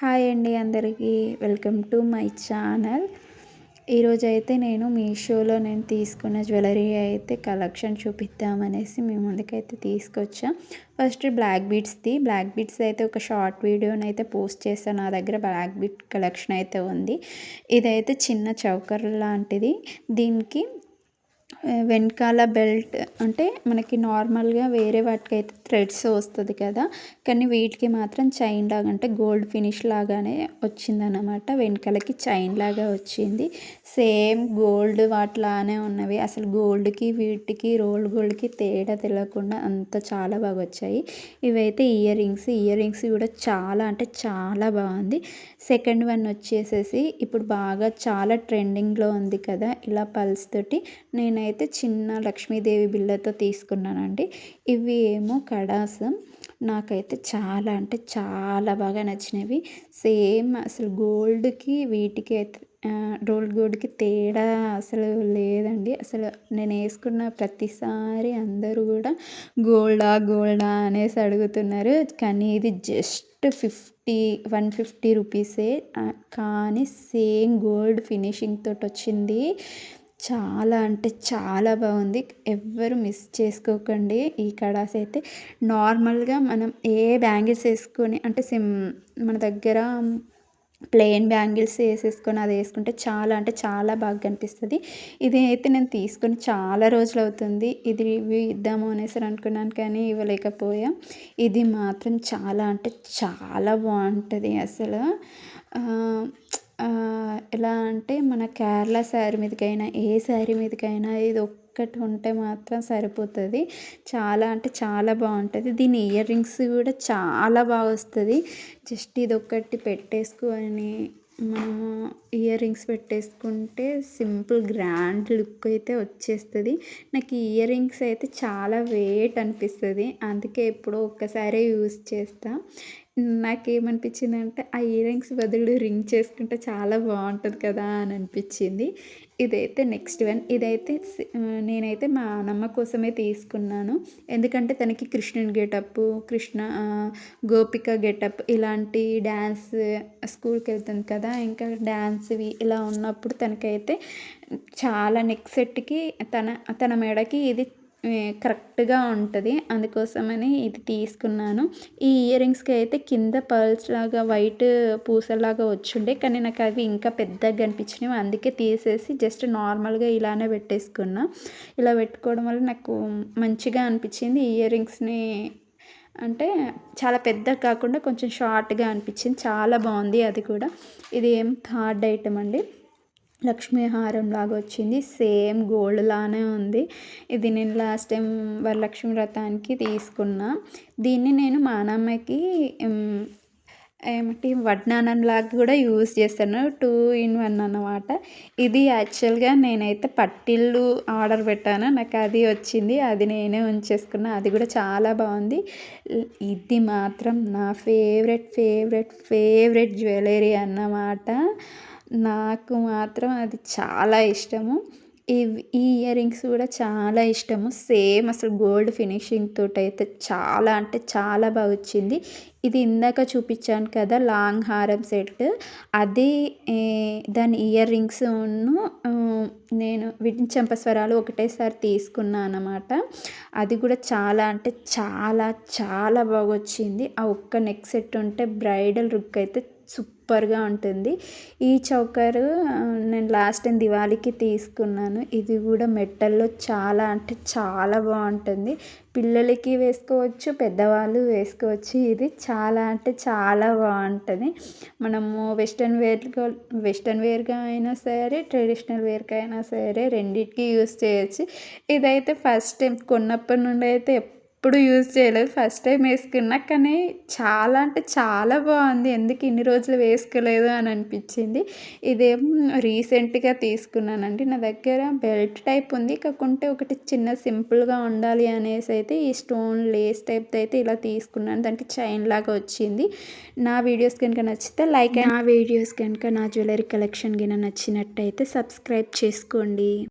Hi అండి అందరికీ. Welcome to my channel. ఈరోజైతే నేను మీషోలో తీసుకున్న జ్యువెలరీ అయితే కలెక్షన్ చూపిద్దామనేసి మీ ముందుకైతే తీసుకొచ్చా. ఫస్ట్ బ్లాక్ బీడ్స్ అయితే ఒక షార్ట్ వీడియోనైతే పోస్ట్ చేశాను. నా దగ్గర బ్లాక్ బీడ్ కలెక్షన్ అయితే ఉంది. ఇదైతే చిన్న చౌకర్ లాంటిది. దీనికి వెనకాల బెల్ట్ అంటే మనకి నార్మల్గా వేరే వాటికైతే థ్రెడ్స్ వస్తుంది కదా, కానీ వీటికి మాత్రం చైన్ లాగా అంటే గోల్డ్ ఫినిష్ లాగానే వచ్చిందన్నమాట. వెనకాలకి చైన్ లాగా వచ్చింది. సేమ్ గోల్డ్ వాటిలానే ఉన్నవి. అసలు గోల్డ్కి వీటికి రోల్ గోల్డ్కి తేడా తెలియకుండా అంత చాలా బాగా వచ్చాయి. ఇవైతే ఇయర్ రింగ్స్ కూడా చాలా అంటే చాలా బాగుంది. సెకండ్ వన్ వచ్చేసేసి ఇప్పుడు బాగా చాలా ట్రెండింగ్లో ఉంది కదా ఇలా పల్స్ తోటి, నేనైతే చిన్న లక్ష్మీదేవి బిళ్ళతో తీసుకున్నానండి. ఇవి ఏమో కడాస్. నాకైతే చాలా అంటే చాలా బాగా నచ్చినవి. సేమ్ అసలు గోల్డ్కి వీటికి అయితే రోల్ గోల్డ్కి తేడా అసలు లేదండి. అసలు నేను వేసుకున్న ప్రతిసారి అందరూ కూడా గోల్డా అనేసి అడుగుతున్నారు. కానీ ఇది జస్ట్ 150 రూపీసే, కానీ సేమ్ గోల్డ్ ఫినిషింగ్ తోటి వచ్చింది. చాలా అంటే చాలా బాగుంది. ఎవ్వరు మిస్ చేసుకోకండి. ఈ కడాస్ అయితే నార్మల్గా మనం ఏ బ్యాంగిల్స్ వేసుకొని అంటే మన దగ్గర ప్లెయిన్ బ్యాంగిల్స్ వేసేసుకొని అది వేసుకుంటే చాలా అంటే చాలా బాగా కనిపిస్తుంది. ఇది అయితే నేను తీసుకొని చాలా రోజులు అవుతుంది. ఇది రివ్యూ ఇద్దాము అనేసి అనుకున్నాను, కానీ ఇవ్వలేకపోయా. ఇది మాత్రం చాలా అంటే చాలా బాగుంటుంది అసలు. ఎలా అంటే మన కేరళ శారీ మీదకైనా ఏ శారీ మీదకైనా ఇది ఒక్కటి ఉంటే మాత్రం సరిపోతుంది. చాలా అంటే చాలా బాగుంటుంది. దీని ఇయర్ రింగ్స్ కూడా చాలా బాగా వస్తుంది. జస్ట్ ఇది ఒక్కటి పెట్టేసుకొని మనము ఇయర్ రింగ్స్ పెట్టేసుకుంటే సింపుల్ గ్రాండ్ లుక్ అయితే వచ్చేస్తుంది. నాకు ఈ ఇయర్ రింగ్స్ అయితే చాలా వెయిట్ అనిపిస్తుంది, అందుకే ఎప్పుడో ఒక్కసారే యూజ్ చేస్తా. నాకేమనిపించిందంటే ఆ ఇయర్ రింగ్స్ బదులు రింగ్ చేసుకుంటే చాలా బాగుంటుంది కదా అని అనిపించింది. ఇదైతే నెక్స్ట్ వన్. ఇదైతే నేనైతే మా నాన్నమ్మ కోసమే తీసుకున్నాను. ఎందుకంటే తనకి కృష్ణుని గెటప్, గోపిక గెటప్ ఇలాంటి డ్యాన్స్ స్కూల్కి వెళ్తుంది కదా, ఇంకా డ్యాన్స్వి ఇలా ఉన్నప్పుడు తనకైతే చాలా నెక్ సెట్కి తన మెడకి ఇది కరెక్ట్గా ఉంటుంది. అందుకోసమని ఇది తీసుకున్నాను. ఈ ఇయర్ రింగ్స్కి అయితే కింద పర్ల్స్ లాగా వైట్ పూసలాగా వచ్చుండే, కానీ నాకు అవి ఇంకా పెద్దగా కనిపించినవి. అందుకే తీసేసి జస్ట్ నార్మల్గా ఇలానే పెట్టేసుకున్నా. ఇలా పెట్టుకోవడం వల్ల నాకు మంచిగా అనిపించింది. ఇయర్ రింగ్స్ని అంటే చాలా పెద్దగా కాకుండా కొంచెం షార్ట్గా అనిపించింది. చాలా బాగుంది అది కూడా. ఇది ఏం థర్డ్ ఐటమ్ అండి. లక్ష్మీ హారం లాగా వచ్చింది. సేమ్ గోల్డ్ లానే ఉంది. ఇది నేను లాస్ట్ టైం వరలక్ష్మి వ్రతానికి తీసుకున్నా. దీన్ని నేను మా నాన్నమ్మకి ఏమిటి వడ్నానం లాగా కూడా యూజ్ చేస్తాను. 2 in 1 అన్నమాట. ఇది యాక్చువల్గా నేనైతే పట్టిల్లు ఆర్డర్ పెట్టాను, నాకు అది వచ్చింది. అది నేనే ఉంచేసుకున్నా. అది కూడా చాలా బాగుంది. ఇది మాత్రం నా ఫేవరెట్ జ్యువెలరీ అన్నమాట. నాకు మాత్రం అది చాలా ఇష్టము. ఈ ఇయర్ రింగ్స్ కూడా చాలా ఇష్టము. సేమ్ అసలు గోల్డ్ ఫినిషింగ్ తోటి అయితే చాలా అంటే చాలా బాగా వచ్చింది. ఇది ఇందాక చూపించాను కదా లాంగ్ హారం సెట్, అది దాని ఇయర్ రింగ్స్ నేను వీటిని చెంపస్వరాలు ఒకటేసారి తీసుకున్నాను అన్నమాట. అది కూడా చాలా అంటే చాలా చాలా బాగా వచ్చింది. ఆ ఒక్క నెక్ సెట్ ఉంటే బ్రైడల్ లుక్ అయితే సూపర్గా ఉంటుంది. ఈ చౌకరు నేను లాస్ట్ టైం దివాళీకి తీసుకున్నాను. ఇది కూడా మెటల్లో చాలా అంటే చాలా బాగుంటుంది. పిల్లలకి వేసుకోవచ్చు, పెద్దవాళ్ళు వేసుకోవచ్చు. ఇది చాలా అంటే చాలా బాగుంటుంది. మనము వెస్ట్రన్ వేర్గా అయినా సరే, ట్రెడిషనల్ వేర్గా అయినా సరే రెండింటికి యూస్ చేయొచ్చు. ఇదైతే ఫస్ట్ టైం కొన్నప్పటి నుండి అయితే ఎప్పుడు యూజ్ చేయలేదు. ఫస్ట్ టైం వేసుకున్నా, కానీ చాలా అంటే చాలా బాగుంది. ఎందుకు ఇన్ని రోజులు వేసుకోలేదు అని అనిపించింది. ఇదేం రీసెంట్గా తీసుకున్నానండి. నా దగ్గర బెల్ట్ టైప్ ఉంది, కాకుంటే ఒకటి చిన్న సింపుల్గా ఉండాలి అనేసి అయితే ఈ స్టోన్ లేస్ టైప్ అయితే ఇలా తీసుకున్నాను. దానికి చైన్ లాగా వచ్చింది. నా వీడియోస్ కనుక నచ్చితే నా వీడియోస్ కనుక నా జ్యువెలరీ కలెక్షన్ గిన నచ్చినట్టయితే సబ్స్క్రైబ్ చేసుకోండి.